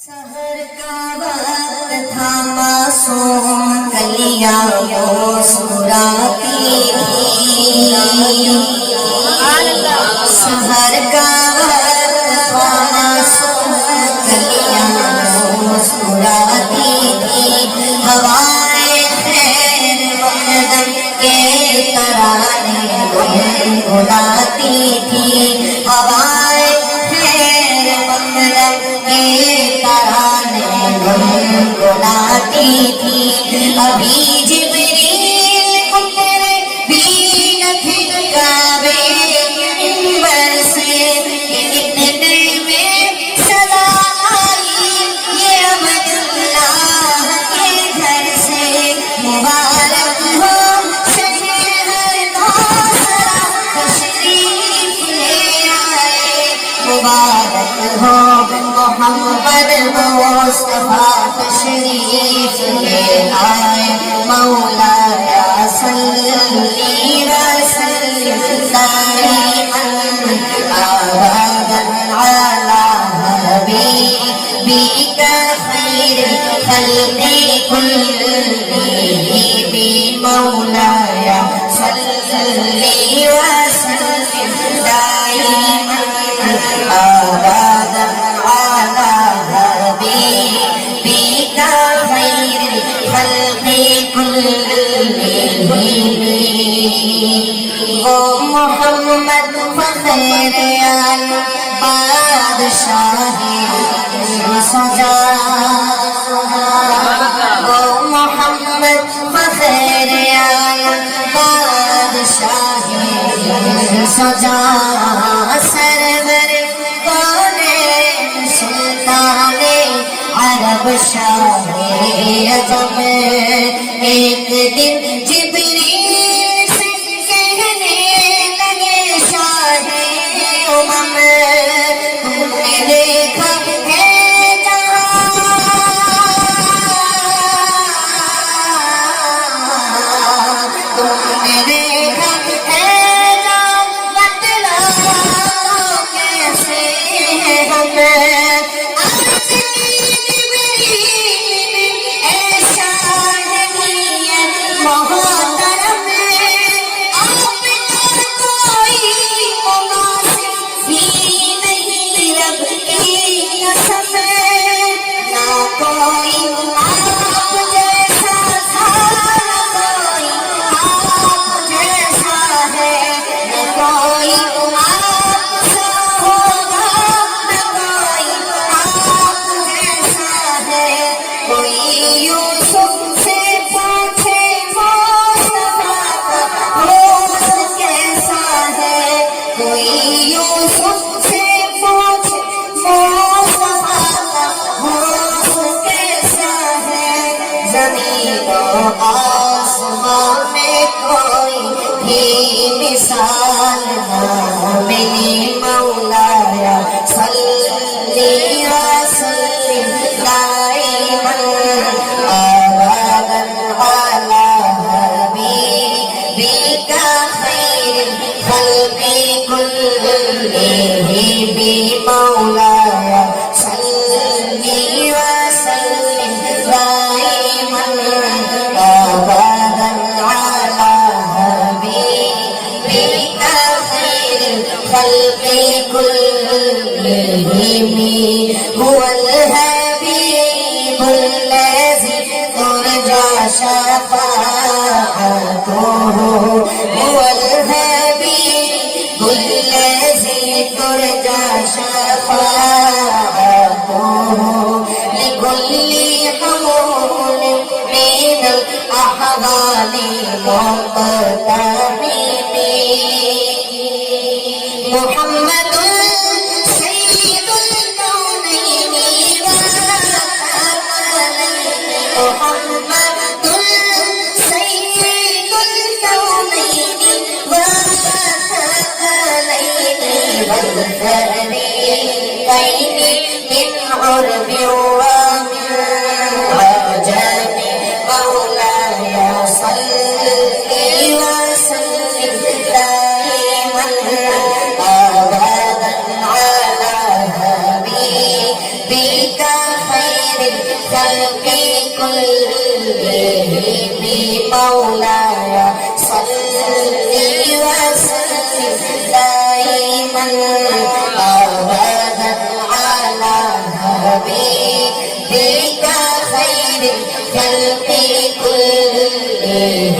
سحر کا وقت تھا معصوم کلیاں مسکراتی تھی۔ سحر کا وقت تھا معصوم کلیاں مسکراتی تھی۔ ہوائیں خیر مقدم کے ترانے گنگناتی تھی۔ ہوائیں خیر مقدم کے ترانے گنگناتی تھی۔ ابھی جبریل اترے بھی نہ تھے کعبے کے منبر سے، اتنے میں صدا آئی یہ عبداللہ کے گھر سے۔ مبارک ہو شہر کوثر تشریف لے آئے، مبارک ہو محمد مصطفیٰ تشریف لے آئے۔ مولایا صلی وسلم دائما ابدا علی حبیبک خیر الخلق کلہم۔ مولایا صلی وسلم دائما ابدا علی حبیبک خیر الخلق کلہم۔ وہ محمد فخر عالم بادشاہ سجا، وہ محمد فخر عالم بادشاہ سجا، سرور کونین سلطان عرب شاہ عجم۔ ایک دن جبریل سے کہنے لگے شاہ امم، تم نے دیکھا ہے جہاں، تم نے دیکھا ہے جہاں، بتلاؤ کیسے ہم۔ آسمان میں کوئی بھی مثال نہ ملی۔ مولایا صلی وسلم دائما ابدا علی حبیبک خیر الخلق کلہم۔ مولایا صلی وسلم دائما ابدا علی حبیبک خیر الخلق کلہم۔ هو الحبیب الذی ترجی شفاعتہ، هو الحبیب الذی ترجی شفاعتہ، لکل حمول من الاحوال مقتحم۔ محمد سید الکونین والثقلین، محمد سید الکونین والثقلین والفریقین من عرب ومن عجم۔ مولایا صلی وسلم دائما ابدا علی حبیبک خير الخلق كلهم مولاي صل وسلم دائما أبدا على حبيبك خير الخلق كلهم